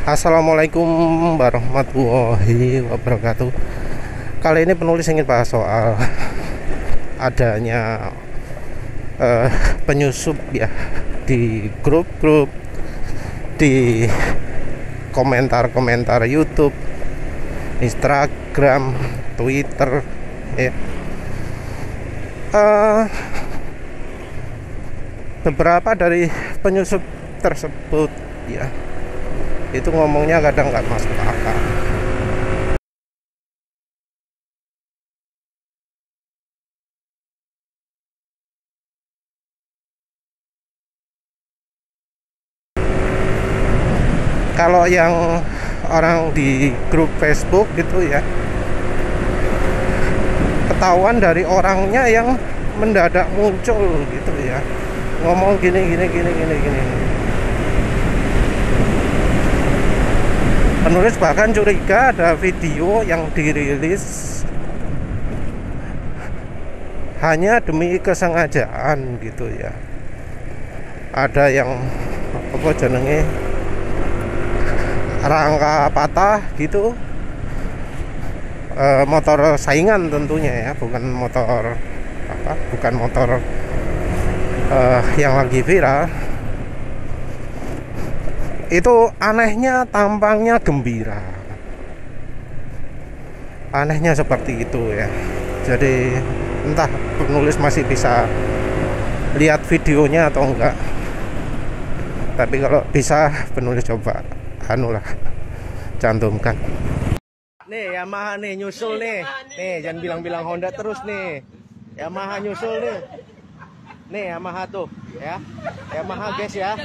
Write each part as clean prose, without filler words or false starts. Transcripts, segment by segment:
Assalamualaikum warahmatullahi wabarakatuh. Kali ini penulis ingin bahas soal adanya penyusup ya di grup-grup, di komentar-komentar YouTube, Instagram, Twitter ya. Beberapa dari penyusup tersebut ya itu ngomongnya kadang nggak masuk akal. Kalau yang orang di grup Facebook gitu ya, ketahuan dari orangnya yang mendadak muncul gitu ya, ngomong gini. Penulis bahkan curiga ada video yang dirilis hanya demi kesengajaan gitu ya. Ada yang apa jenenge rangka patah gitu, motor saingan tentunya ya, bukan motor yang lagi viral. Itu anehnya tampangnya gembira, anehnya seperti itu ya. Jadi entah penulis masih bisa lihat videonya atau enggak, tapi kalau bisa penulis coba cantumkan. Nih Yamaha nih nyusul nih jangan bilang-bilang Honda terus nih. Yamaha nyusul nih Yamaha tuh ya, Yamaha guys ya,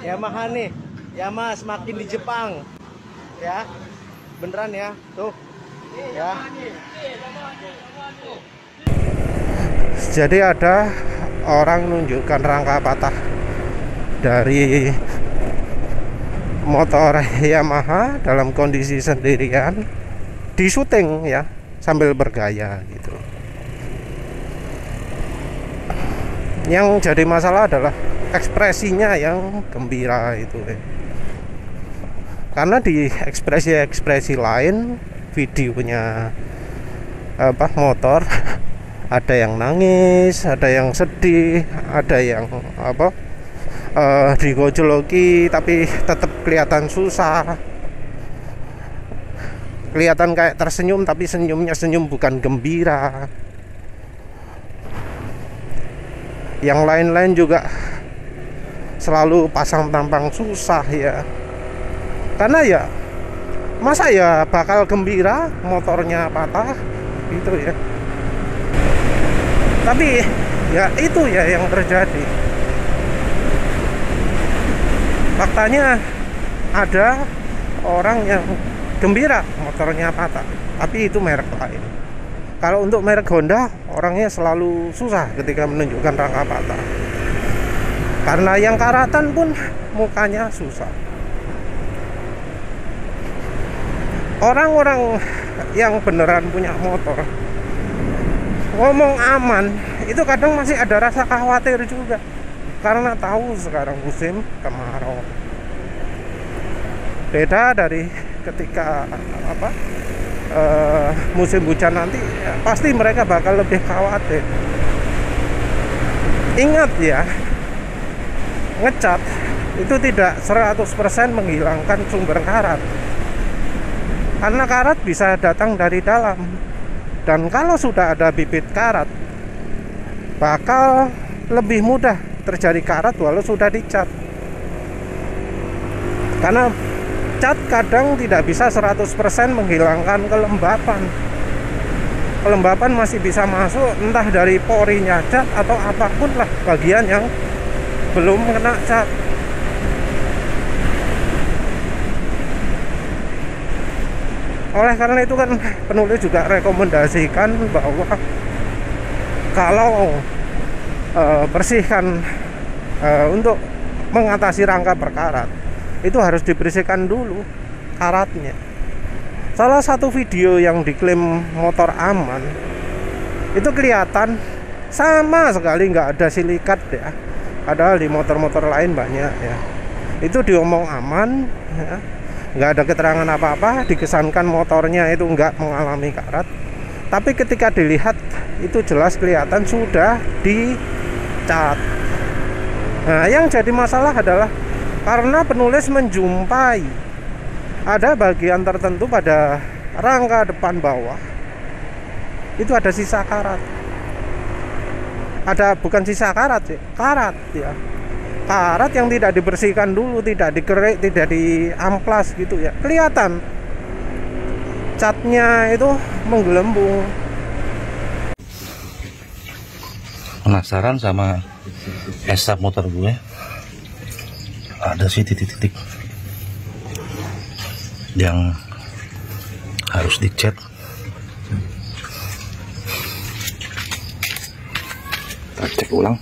Yamaha nih, Yamaha semakin di Jepang ya, beneran ya tuh ya. Jadi ada orang menunjukkan rangka patah dari motor Yamaha dalam kondisi sendirian di syuting ya, sambil bergaya gitu. Yang jadi masalah adalah ekspresinya yang gembira itu ya. Karena di ekspresi lain videonya motor ada yang nangis, ada yang sedih, ada yang digojoloki tapi tetap kelihatan susah, kelihatan kayak tersenyum tapi senyumnya senyum bukan gembira. Yang lain-lain juga selalu pasang tampang susah ya, karena ya masa ya bakal gembira motornya patah gitu ya. Tapi ya itu ya yang terjadi. Faktanya ada orang yang gembira motornya patah, tapi itu merek lain. Kalau untuk merek Honda, orangnya selalu susah ketika menunjukkan rangka patah, karena yang karatan pun mukanya susah. Orang-orang yang beneran punya motor ngomong aman itu kadang masih ada rasa khawatir juga, karena tahu sekarang musim kemarau. Beda dari ketika musim hujan nanti ya, pasti mereka bakal lebih khawatir. Ingat ya, ngecat itu tidak 100% menghilangkan sumber karat, karena karat bisa datang dari dalam. Dan kalau sudah ada bibit karat, bakal lebih mudah terjadi karat walau sudah dicat. Karena cat kadang tidak bisa 100% menghilangkan kelembapan. Kelembapan masih bisa masuk entah dari porinya cat atau apapun lah bagian yang belum kena cat. Oleh karena itu kan penulis juga rekomendasikan bahwa kalau bersihkan untuk mengatasi rangka berkarat, itu harus dibersihkan dulu karatnya. Salah satu video yang diklaim motor aman itu kelihatan sama sekali nggak ada silikat ya, padahal di motor-motor lain banyak ya. itu diomong aman ya. Nggak ada keterangan apa-apa, dikesankan motornya itu nggak mengalami karat. Tapi ketika dilihat itu jelas kelihatan sudah dicat. Nah, yang jadi masalah adalah karena penulis menjumpai ada bagian tertentu pada rangka depan bawah itu ada sisa karat. Ada bukan sisa karat sih, karat ya. Karat yang tidak dibersihkan dulu, tidak dikerik, tidak diamplas gitu ya. Kelihatan catnya itu menggelembung. Penasaran sama esap motor gue? Ada sih titik-titik yang harus dicat. Kita cek ulang.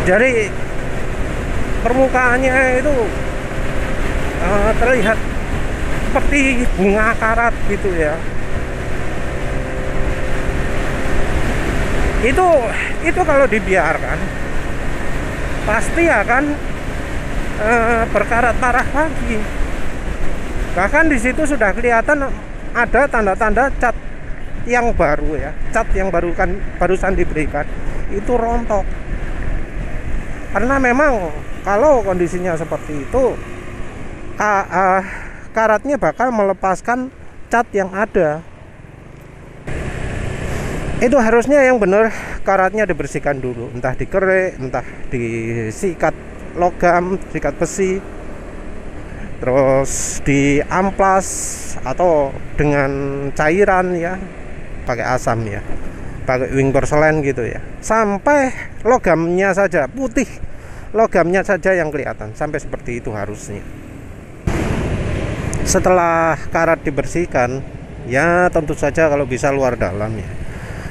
Jadi permukaannya itu terlihat seperti bunga karat gitu ya. Itu kalau dibiarkan pasti akan berkarat parah lagi. Bahkan di situ sudah kelihatan ada tanda-tanda cat yang baru ya, cat yang barusan diberikan itu rontok. Karena memang kalau kondisinya seperti itu, karatnya bakal melepaskan cat yang ada. Itu harusnya yang benar karatnya dibersihkan dulu, entah dikerik, entah disikat logam, sikat besi, terus diamplas atau dengan cairan ya, pakai asam ya, pakai wing porselen gitu ya, sampai logamnya saja putih, logamnya saja yang kelihatan, sampai seperti itu harusnya. Setelah karat dibersihkan ya, tentu saja kalau bisa luar dalam ya,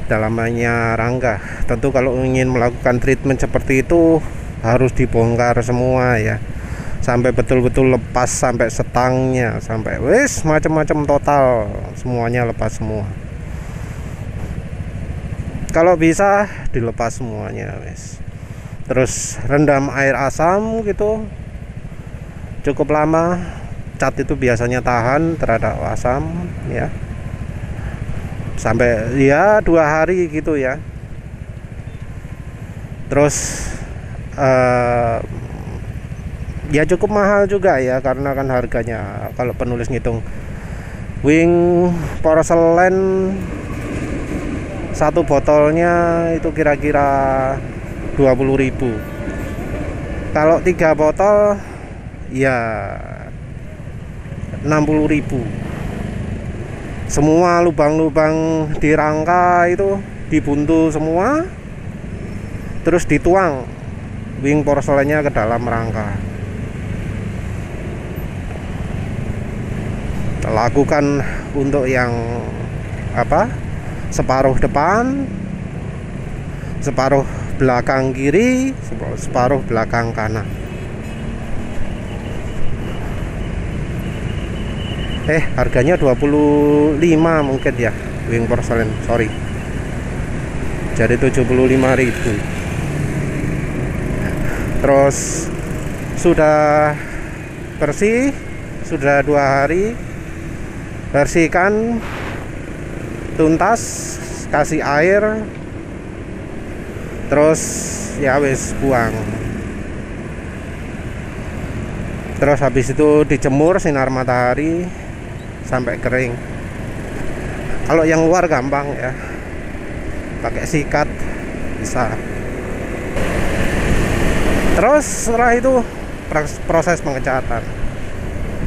dalamannya rangka. Tentu kalau ingin melakukan treatment seperti itu harus dibongkar semua ya, sampai betul-betul lepas, sampai setangnya, sampai wis macam-macam total, semuanya lepas semua. Kalau bisa dilepas semuanya wis. Terus rendam air asam gitu cukup lama. Cat itu biasanya tahan terhadap asam ya, sampai ya 2 hari gitu ya. Terus ya cukup mahal juga ya, karena kan harganya kalau penulis ngitung wing porselen satu botolnya itu kira-kira 20.000. Kalau 3 botol ya 60.000. Semua lubang-lubang di rangka itu dibuntu semua, terus dituang wing porselennya ke dalam rangka. Lakukan untuk yang separuh depan, separuh belakang kiri, separuh belakang kanan. Harganya 25 mungkin ya, wing porselen, sorry. Jadi 75.000. Terus sudah bersih, sudah 2 hari, bersihkan tuntas, kasih air, terus ya wis buang. Terus habis itu dijemur sinar matahari sampai kering. Kalau yang luar gampang ya, pakai sikat bisa. Terus setelah itu proses pengecatan.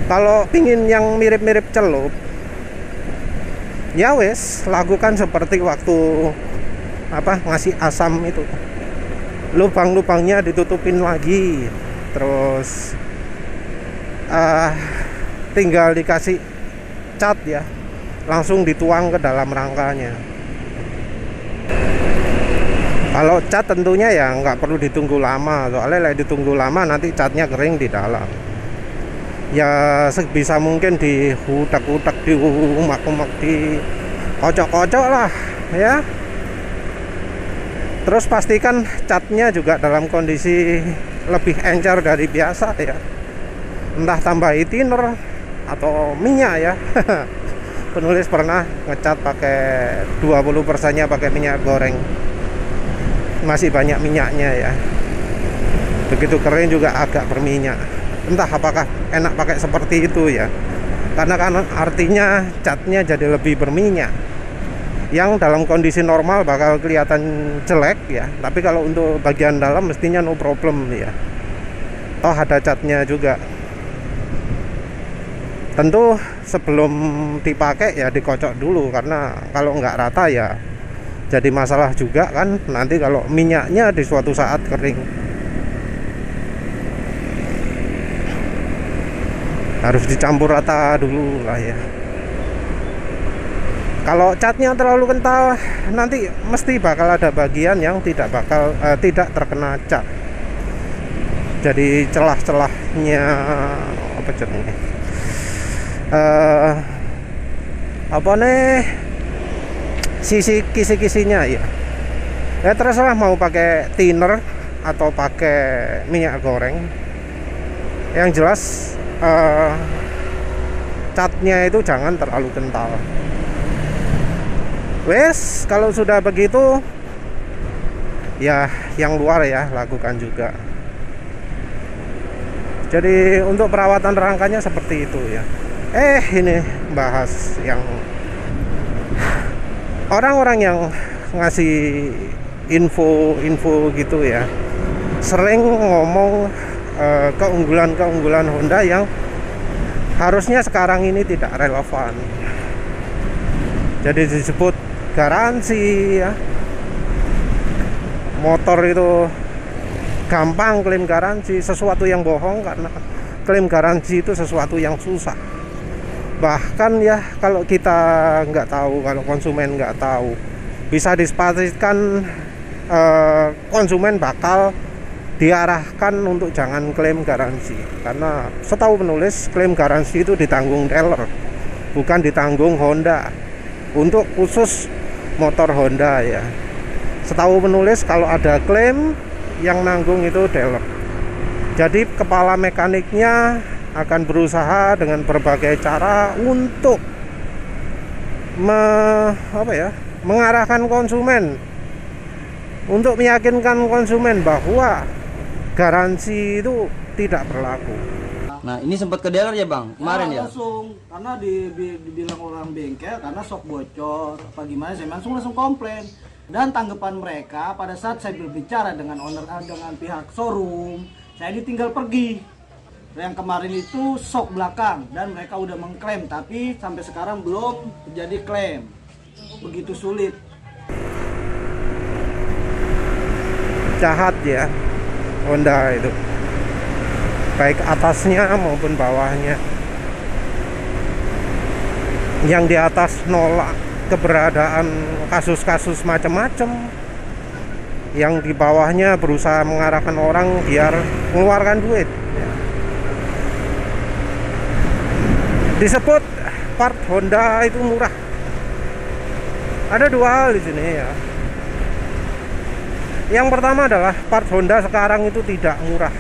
Kalau pingin yang mirip-mirip celup, ya wes lakukan seperti waktu ngasih asam itu, lubang-lubangnya ditutupin lagi, terus tinggal dikasih cat ya, langsung dituang ke dalam rangkanya. Kalau cat tentunya ya nggak perlu ditunggu lama, soalnya ditunggu lama nanti catnya kering di dalam. Ya sebisa mungkin diudak-udak, diumak-umak, dikocok-kocok lah ya. Terus pastikan catnya juga dalam kondisi lebih encer dari biasa ya. Entah tambahi thinner atau minyak ya. Penulis pernah ngecat pakai 20%-nya pakai minyak goreng. Masih banyak minyaknya ya. Begitu kering juga agak berminyak. Entah apakah enak pakai seperti itu ya. Karena kan artinya catnya jadi lebih berminyak. Yang dalam kondisi normal bakal kelihatan jelek ya. Tapi kalau untuk bagian dalam mestinya no problem ya. Toh ada catnya juga. Tentu sebelum dipakai ya dikocok dulu, karena kalau nggak rata ya jadi masalah juga kan nanti kalau minyaknya di suatu saat kering. Harus dicampur rata dulu lah ya. Kalau catnya terlalu kental nanti mesti bakal ada bagian yang tidak terkena cat. Jadi celah-celahnya apa jadinya? Apa nih, sisi kisi-kisinya ya. Ya terserah mau pakai thinner atau pakai minyak goreng. Yang jelas catnya itu jangan terlalu kental. Wes, kalau sudah begitu ya yang luar ya lakukan juga. Jadi untuk perawatan rangkanya seperti itu ya. Ini bahas yang orang-orang yang ngasih info gitu ya, sering ngomong keunggulan-keunggulan Honda yang harusnya sekarang ini tidak relevan. Jadi disebut garansi ya, motor itu gampang klaim garansi, sesuatu yang bohong, karena klaim garansi itu sesuatu yang susah. Bahkan ya kalau kita nggak tahu, kalau konsumen nggak tahu, bisa dipastikan konsumen bakal diarahkan untuk jangan klaim garansi. Karena setahu penulis, klaim garansi itu ditanggung dealer, bukan ditanggung Honda. Untuk khusus motor Honda ya, setahu penulis kalau ada klaim yang nanggung itu dealer. Jadi kepala mekaniknya akan berusaha dengan berbagai cara untuk mengarahkan konsumen, untuk meyakinkan konsumen bahwa garansi itu tidak berlaku. Nah, ini sempat ke dealer ya Bang, kemarin ya? Langsung, karena dibilang orang bengkel karena sok bocor apa gimana, saya langsung komplain. Dan tanggapan mereka pada saat saya berbicara dengan dengan pihak showroom, saya ditinggal pergi. Yang kemarin itu sok belakang dan mereka udah mengklaim, tapi sampai sekarang belum terjadi klaim. Begitu sulit. Jahat ya Honda itu, baik atasnya maupun bawahnya. Yang di atas nolak keberadaan kasus-kasus macam-macam, yang di bawahnya berusaha mengarahkan orang biar mengeluarkan duit. Disebut part Honda itu murah. Ada dua hal di sini ya. Yang pertama adalah part Honda sekarang itu tidak murah.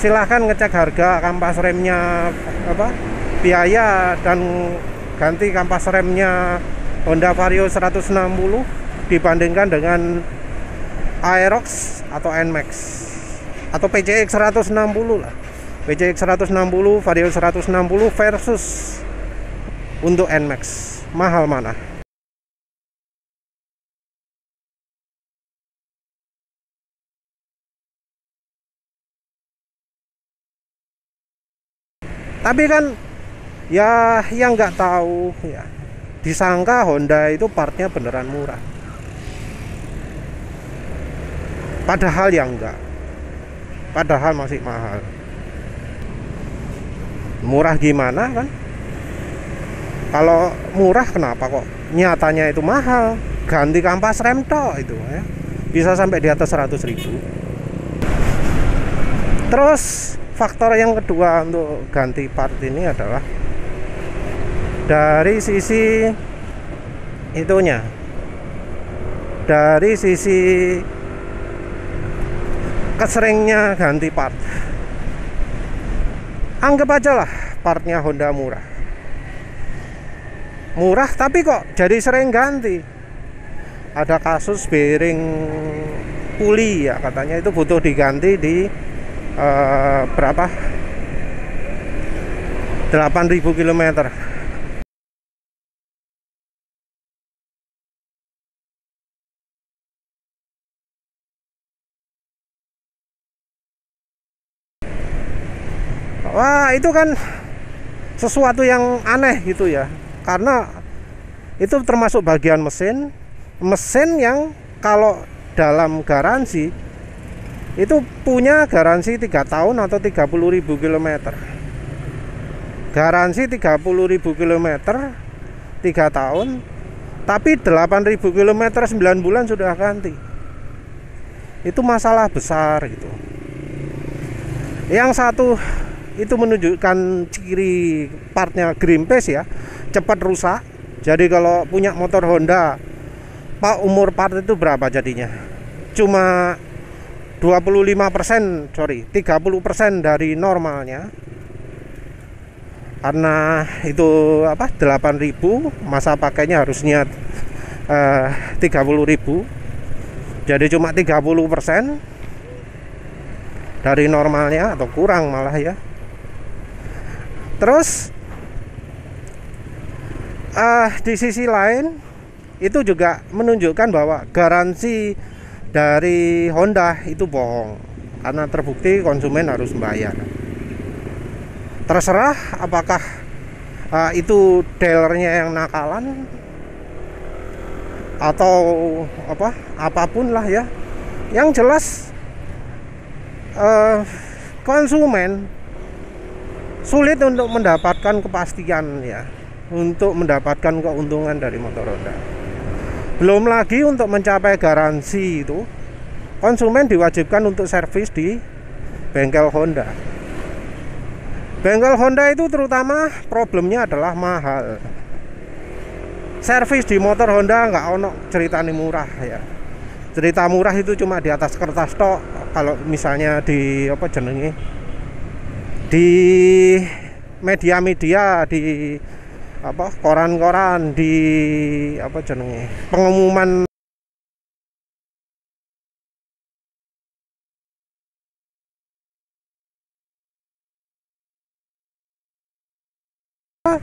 Silahkan ngecek harga kampas remnya biaya dan ganti kampas remnya Honda Vario 160 dibandingkan dengan Aerox atau NMAX atau PCX 160 lah. PCX 160, Vario 160 versus untuk NMAX, mahal mana? Tapi kan ya yang nggak tahu ya, disangka Honda itu partnya beneran murah, padahal yang enggak, padahal masih mahal. Murah gimana kan? Kalau murah kenapa kok nyatanya itu mahal? Ganti kampas rem tok itu ya. Bisa sampai di atas 100.000. Terus faktor yang kedua untuk ganti part ini adalah dari sisi itunya, dari sisi keseringnya ganti part. Anggap aja lah partnya Honda murah tapi kok jadi sering ganti. Ada kasus bearing puli ya, katanya itu butuh diganti di berapa 8.000 km. Wah, itu kan sesuatu yang aneh gitu ya, karena itu termasuk bagian mesin yang kalau dalam garansi itu punya garansi 3 tahun atau 30.000 km. Garansi 30.000 km 3 tahun, tapi 8.000 km 9 bulan sudah ganti. Itu masalah besar gitu. Yang satu itu menunjukkan ciri partnya grimpes ya, cepat rusak. Jadi kalau punya motor Honda, Pak, umur part itu berapa jadinya? Cuma 30% dari normalnya. Karena itu 8.000, masa pakainya harusnya 30.000. Jadi cuma 30% dari normalnya atau kurang malah ya. Terus di sisi lain itu juga menunjukkan bahwa garansi dari Honda itu bohong, karena terbukti konsumen harus membayar. Terserah apakah itu dealernya yang nakalan atau apapun lah ya. Yang jelas konsumen sulit untuk mendapatkan kepastian ya, untuk mendapatkan keuntungan dari motor Honda. Belum lagi untuk mencapai garansi itu, konsumen diwajibkan untuk servis di bengkel Honda. Bengkel Honda itu terutama problemnya adalah mahal. Servis di motor Honda nggak ono ceritanya murah ya. Cerita murah itu cuma di atas kertas tok. Kalau misalnya di di media-media, di koran-koran, di pengumuman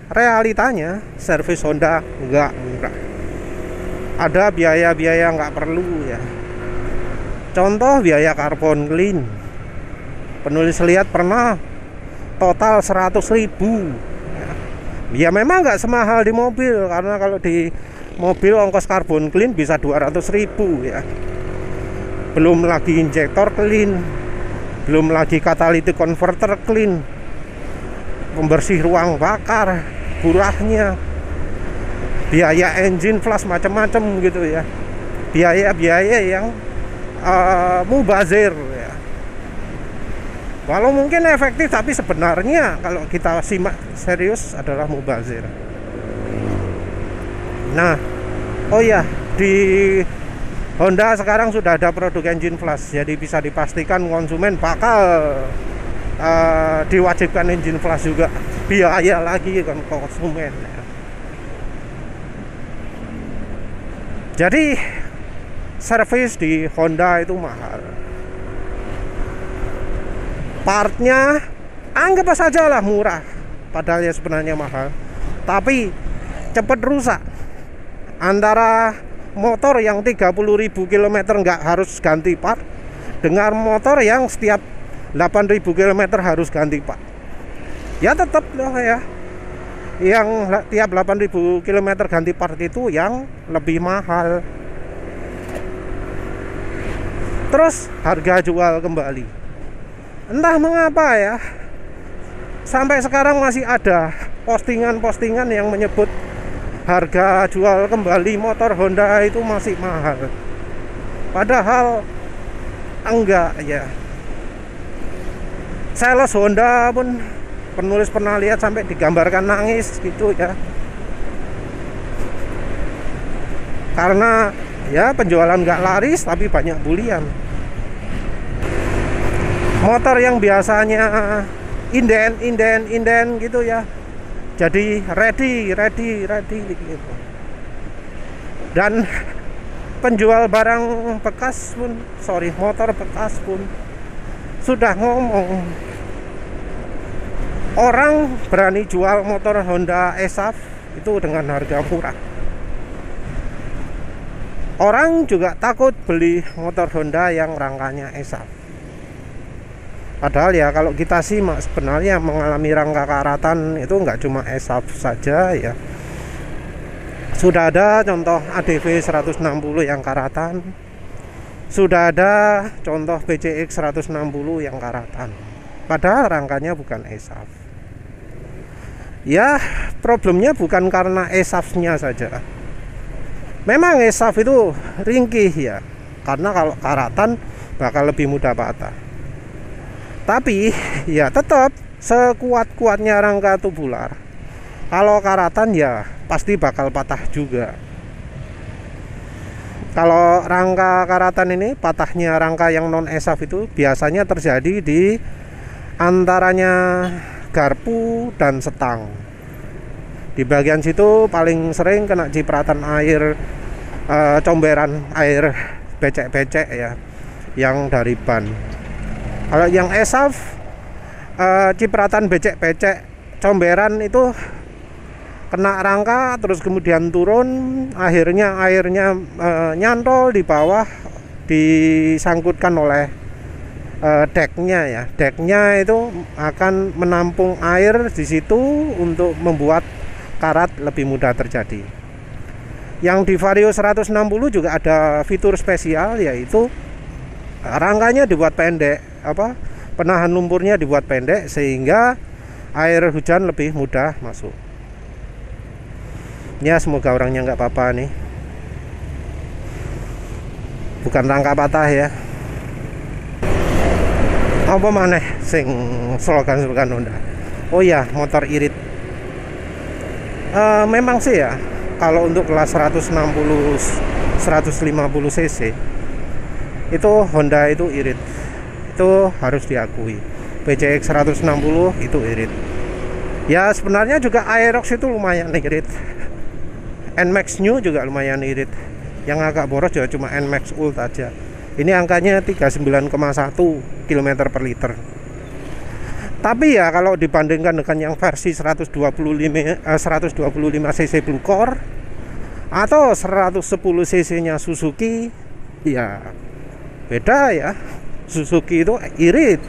realitanya servis Honda enggak murah. Ada biaya-biaya nggak perlu ya. Contoh biaya karbon clean. Penulis lihat pernah total 100.000. Ya memang nggak semahal di mobil, karena kalau di mobil ongkos karbon clean bisa 200.000 ya. Belum lagi injektor clean, belum lagi catalytic converter clean, pembersih ruang bakar, burahnya, biaya engine flush macam-macam gitu ya. Biaya-biaya yang mubazir ya. Walau mungkin efektif, tapi sebenarnya kalau kita simak serius adalah mubazir. Nah, oh ya, di Honda sekarang sudah ada produk engine flush, jadi bisa dipastikan konsumen bakal diwajibkan engine flush juga. Biaya lagi kan konsumen ya. Jadi servis di Honda itu mahal. Partnya anggap saja lah murah, padahal ya sebenarnya mahal, tapi cepat rusak. Antara motor yang 30.000 km nggak harus ganti part, dengan motor yang setiap 8.000 km harus ganti part, ya tetap loh ya, yang tiap 8.000 km ganti part itu yang lebih mahal. Terus harga jual kembali, entah mengapa ya, sampai sekarang masih ada postingan-postingan yang menyebut harga jual kembali motor Honda itu masih mahal. Padahal enggak ya. Sales Honda pun penulis pernah lihat sampai digambarkan nangis gitu ya. Karena ya penjualan nggak laris tapi banyak bulian. Motor yang biasanya inden gitu ya, jadi ready gitu. Dan penjual barang bekas pun, motor bekas pun sudah ngomong, orang berani jual motor Honda ESAV itu dengan harga murah. Orang juga takut beli motor Honda yang rangkanya ESAV. Padahal ya kalau kita simak sebenarnya mengalami rangka karatan itu nggak cuma ESAV saja ya. Sudah ada contoh ADV 160 yang karatan. Sudah ada contoh PCX 160 yang karatan. Padahal rangkanya bukan ESAV. Ya, problemnya bukan karena ESAV-nya saja. Memang ESAV itu ringkih ya, karena kalau karatan bakal lebih mudah patah. Tapi ya tetap sekuat-kuatnya rangka tubular, kalau karatan ya pasti bakal patah juga. Kalau rangka karatan ini, patahnya rangka yang non ESAV itu biasanya terjadi di antaranya garpu dan setang. Di bagian situ paling sering kena cipratan air, comberan air becek-becek ya, yang dari ban. Kalau yang ESAV, cipratan becek-becek comberan itu kena rangka terus kemudian turun, akhirnya airnya nyantol di bawah, disangkutkan oleh deknya ya. Deknya itu akan menampung air di situ untuk membuat karat lebih mudah terjadi. Yang di Vario 160 juga ada fitur spesial, yaitu rangkanya dibuat pendek, penahan lumpurnya dibuat pendek sehingga air hujan lebih mudah masuk. Ya semoga orangnya nggak apa-apa nih. Bukan rangka patah ya. Apa maneh sing slogan-slogan Honda? Oh ya, motor irit. Memang sih ya, kalau untuk kelas 160 150 cc itu Honda itu irit. Itu harus diakui. PCX 160 itu irit. Ya sebenarnya juga Aerox itu lumayan irit. NMAX New juga lumayan irit. Yang agak boros juga cuma NMAX Ult aja. Ini angkanya 39,1 km per liter. Tapi ya kalau dibandingkan dengan yang versi 125 cc Blue Core atau 110 cc nya Suzuki, ya beda ya. Suzuki itu irit,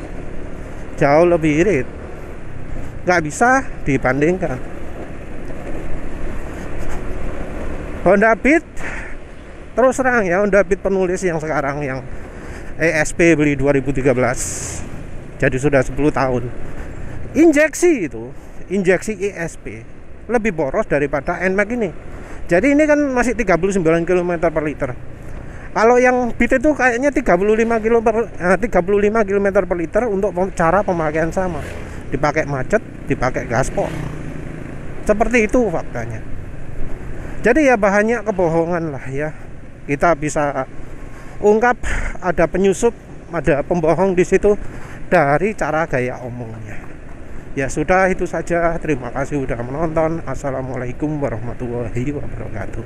jauh lebih irit, nggak bisa dibandingkan. Honda Beat, terus terang ya, Honda Beat penulis yang sekarang yang ESP beli 2013, jadi sudah 10 tahun. Injeksi ESP lebih boros daripada NMAX ini. Jadi ini kan masih 39 km per liter. Kalau yang Beat itu kayaknya 35 km per liter untuk cara pemakaian sama. Dipakai macet, dipakai gaspol. Seperti itu faktanya. Jadi ya banyak kebohongan lah ya. Kita bisa ungkap ada penyusup, ada pembohong di situ dari cara gaya omongnya. Ya sudah, itu saja. Terima kasih sudah menonton. Assalamualaikum warahmatullahi wabarakatuh.